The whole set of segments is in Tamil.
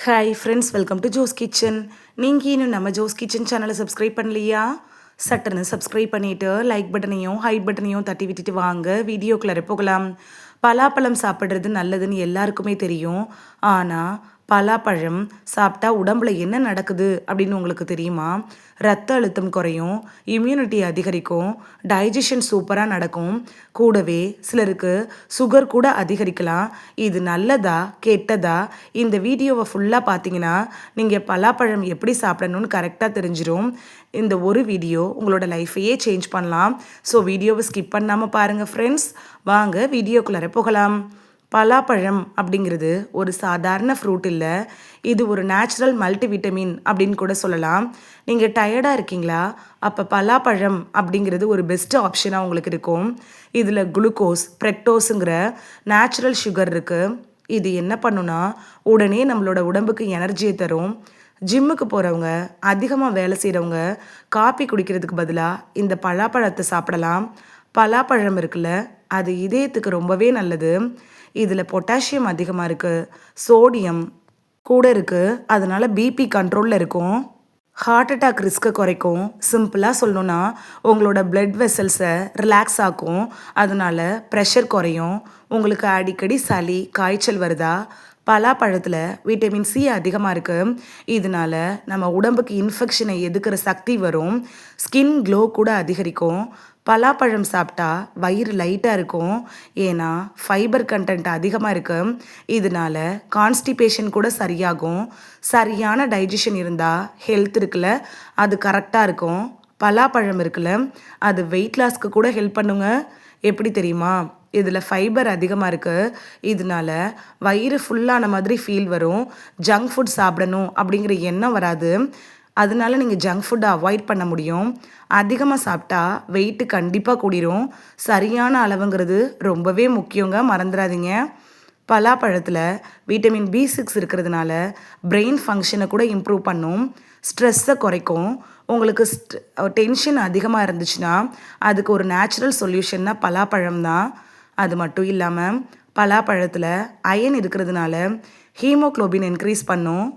Hi friends, welcome to Jo's kitchen. நீங்கள் இன்னும் நம்ம ஜோஸ் கிச்சன் சேனலை சப்ஸ்கிரைப் பண்ணலையா? சட்டுன்னு சப்ஸ்கிரைப் பண்ணிவிட்டு லைக் பட்டனையும் ஹைட் பட்டனையும் தட்டி விட்டுட்டு வாங்க வீடியோக்குள்ளே போகலாம். பலாப்பழம் சாப்பிட்றது நல்லதுன்னு எல்லாருக்குமே தெரியும். ஆனால் பலாப்பழம் சாப்பிட்டா உடம்புல என்ன நடக்குது அப்படின்னு உங்களுக்கு தெரியுமா? ரத்த அழுத்தம் குறையும், இம்யூனிட்டி அதிகரிக்கும், டைஜஷன் சூப்பராக நடக்கும். கூடவே சிலருக்கு சுகர் கூட அதிகரிக்கலாம். இது நல்லதா கெட்டதா? இந்த வீடியோவை ஃபுல்லாக பார்த்தீங்கன்னா நீங்கள் பலாப்பழம் எப்படி சாப்பிடணும்னு கரெக்டாக தெரிஞ்சிடும். இந்த ஒரு வீடியோ உங்களோட லைஃப்பையே சேஞ்ச் பண்ணலாம். ஸோ வீடியோவை ஸ்கிப் பண்ணாமல் பாருங்கள் ஃப்ரெண்ட்ஸ். வாங்க வீடியோக்குள்ளார போகலாம். பலாப்பழம் அப்படிங்கிறது ஒரு சாதாரண ஃப்ரூட் இல்லை, இது ஒரு நேச்சுரல் மல்டிவிட்டமின் அப்படின்னு கூட சொல்லலாம். நீங்கள் டயர்டாக இருக்கீங்களா? அப்போ பலாப்பழம் அப்படிங்கிறது ஒரு பெஸ்ட் ஆப்ஷனாக உங்களுக்கு இருக்கும். இதில் குளுக்கோஸ், ஃப்ரக்டோஸுங்கிற நேச்சுரல் சுகர் இருக்குது. இது என்ன பண்ணுன்னா உடனே நம்மளோட உடம்புக்கு எனர்ஜியை தரும். ஜிம்முக்கு போகிறவங்க, அதிகமாக வேலை செய்கிறவங்க காப்பி குடிக்கிறதுக்கு பதிலாக இந்த பலாப்பழத்தை சாப்பிடலாம். பலாப்பழம் இருக்குல்ல, அது இதயத்துக்கு ரொம்பவே நல்லது. இதில் பொட்டாசியம் அதிகமாக இருக்குது, சோடியம் கூட இருக்குது. அதனால் பிபி கண்ட்ரோலில் இருக்கும், ஹார்ட் அட்டாக் ரிஸ்க்கை குறைக்கும். சிம்பிளாக சொல்லணுன்னா உங்களோட பிளட் வெசல்ஸை ரிலாக்ஸ் ஆக்கும். அதனால் ப்ரெஷர் குறையும். உங்களுக்கு அடிக்கடி சளி காய்ச்சல் வருதா? பலாப்பழத்தில் விட்டமின் சி அதிகமாக இருக்குது. இதனால நம்ம உடம்புக்கு இன்ஃபெக்ஷனை எதிர்க்கிற சக்தி வரும். ஸ்கின் க்ளோ கூட அதிகரிக்கும். பலாப்பழம் சாப்பிட்டா வயிறு லைட்டாக இருக்கும், ஏன்னா ஃபைபர் கண்டென்ட் அதிகமாக இருக்குது. இதனால கான்ஸ்டிபேஷன் கூட சரியாகும். சரியான டைஜஷன் இருந்தால் ஹெல்த் இருக்குல்ல, அது கரெக்டாக இருக்கும். பலாப்பழம் இருக்குல்ல, அது வெயிட் லாஸ்க்கு கூட ஹெல்ப் பண்ணுங்க. எப்படி தெரியுமா? இதில் ஃபைபர் அதிகமாக இருக்குது. இதனால வயிறு ஃபுல்லான மாதிரி ஃபீல் வரும். ஜங்க் ஃபுட் சாப்பிடணும் அப்படிங்கிற எண்ணம் வராது. அதனால நீங்கள் ஜங்க் ஃபுட்டை அவாய்ட் பண்ண முடியும். அதிகமாக சாப்பிட்டா வெயிட்டு கண்டிப்பாக கூடிரும். சரியான அளவுங்கிறது ரொம்பவே முக்கியங்க, மறந்துடாதீங்க. பலாப்பழத்தில் விட்டமின் பி6 இருக்கிறதுனால பிரெயின் ஃபங்க்ஷனை கூட இம்ப்ரூவ் பண்ணும், ஸ்ட்ரெஸ்ஸை குறைக்கும். உங்களுக்கு டென்ஷன் அதிகமாக இருந்துச்சுன்னா அதுக்கு ஒரு நேச்சுரல் சொல்யூஷன்னா பலாப்பழம் தான். அது மட்டும் இல்லாமல் பலாப்பழத்தில் அயன் இருக்கிறதுனால ஹீமோக்ளோபின் இன்க்ரீஸ் பண்ணும்,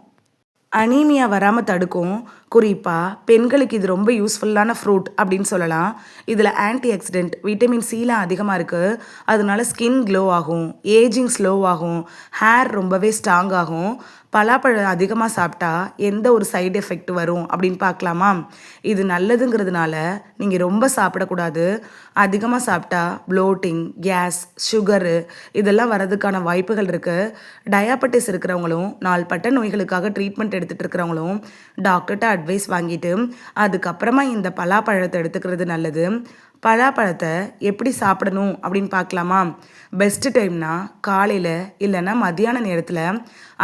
அனீமியா வராமல் தடுக்கும். குறிப்பாக பெண்களுக்கு இது ரொம்ப யூஸ்ஃபுல்லான ஃப்ரூட் அப்படின்னு சொல்லலாம். இதில் ஆன்டி ஆக்சிடென்ட் விட்டமின் சிலாம் அதிகமாக இருக்குது. அதனால ஸ்கின் க்ளோ ஆகும், ஏஜிங் ஸ்லோ ஆகும், ஹேர் ரொம்பவே ஸ்ட்ராங் ஆகும். பலாப்பழம் அதிகமாக சாப்பிட்டா எந்த ஒரு சைடு எஃபெக்ட் வரும் அப்படின்னு பார்க்கலாமா? இது நல்லதுங்கிறதுனால நீங்கள் ரொம்ப சாப்பிடக்கூடாது. அதிகமாக சாப்பிட்டா ப்ளோட்டிங், கேஸ், சுகரு இதெல்லாம் வரதுக்கான வாய்ப்புகள் இருக்குது. டயாபெட்டிஸ் இருக்கிறவங்களும், நாள்பட்ட நோய்களுக்காக ட்ரீட்மெண்ட் எடுத்துகிட்டு இருக்கிறவங்களும் டாக்டர்கிட்ட அட்வைஸ் வாங்கிட்டு அதுக்கப்புறமா இந்த பலாப்பழத்தை எடுத்துக்கிறது நல்லது. பலாப்பழத்தை எப்படி சாப்பிடணும் அப்படின்னு பார்க்கலாமா? பெஸ்ட்டு டைம்னா காலையில் இல்லைன்னா மத்தியான நேரத்தில்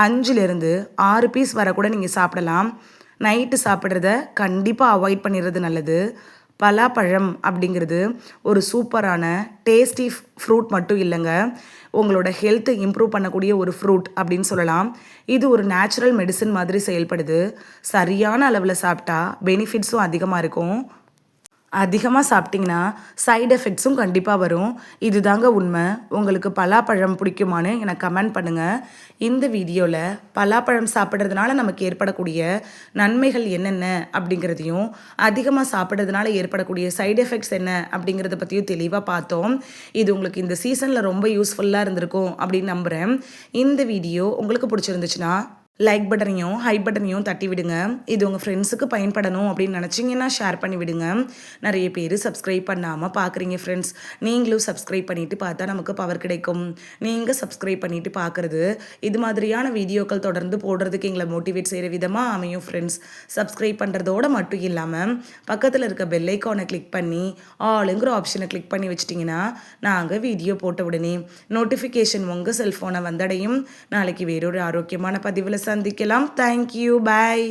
5லேருந்து 6 பீஸ் வர கூட நீங்கள் சாப்பிடலாம். நைட்டு சாப்பிட்றத கண்டிப்பாக அவாய்ட் பண்ணிடுறது நல்லது. பலாப்பழம் அப்படிங்கிறது ஒரு சூப்பரான டேஸ்டி ஃப்ரூட் மட்டும் இல்லைங்க, உங்களோட ஹெல்த்தை இம்ப்ரூவ் பண்ணக்கூடிய ஒரு ஃப்ரூட் அப்படின்னு சொல்லலாம். இது ஒரு நேச்சுரல் மெடிசன் மாதிரி செயல்படுது. சரியான அளவில் சாப்பிட்டா பெனிஃபிட்ஸும் அதிகமாக இருக்கும். அதிகமாக சாப்பிட்டிங்கன்னா சைடு எஃபெக்ட்ஸும் கண்டிப்பாக வரும். இது தாங்க உண்மை. உங்களுக்கு பலாப்பழம் பிடிக்குமான்னு எனக்கு கமெண்ட் பண்ணுங்கள். இந்த வீடியோவில் பலாப்பழம் சாப்பிட்றதுனால நமக்கு ஏற்படக்கூடிய நன்மைகள் என்னென்ன அப்படிங்கிறதையும், அதிகமாக சாப்பிட்றதுனால ஏற்படக்கூடிய சைடு எஃபெக்ட்ஸ் என்ன அப்படிங்கிறத பற்றியும் தெளிவாக பார்த்தோம். இது உங்களுக்கு இந்த சீசனில் ரொம்ப யூஸ்ஃபுல்லாக இருந்திருக்கும் அப்படின்னு நம்புகிறேன். இந்த வீடியோ உங்களுக்கு பிடிச்சிருந்துச்சுன்னா லைக் பட்டனையும் ஹைப் பட்டனையும் தட்டி விடுங்க. இது உங்கள் ஃப்ரெண்ட்ஸுக்கு பயன்படணும் அப்படின்னு நினச்சிங்கன்னா ஷேர் பண்ணி விடுங்க. நிறைய பேர் சப்ஸ்கிரைப் பண்ணாமல் பார்க்குறீங்க ஃப்ரெண்ட்ஸ். நீங்களும் சப்ஸ்கிரைப் பண்ணிவிட்டு பார்த்தா நமக்கு பவர் கிடைக்கும். நீங்கள் சப்ஸ்கிரைப் பண்ணிவிட்டு பார்க்குறது இது மாதிரியான வீடியோக்கள் தொடர்ந்து போடுறதுக்கு எங்களை மோட்டிவேட் செய்கிற விதமாக அமையும் ஃப்ரெண்ட்ஸ். சப்ஸ்கிரைப் பண்ணுறதோடு மட்டும் இல்லாமல் பக்கத்தில் இருக்க பெல் ஐக்கானை கிளிக் பண்ணி ஆளுங்கிற ஆப்ஷனை கிளிக் பண்ணி வச்சிட்டிங்கன்னா நாங்கள் வீடியோ போட்ட உடனே நோட்டிஃபிகேஷன் உங்கள் செல்ஃபோனை வந்தடையும். நாளைக்கு வேறொரு ஆரோக்கியமான பதிவில் சந்திக்கலாம். தேங்க்யூ, பாய்.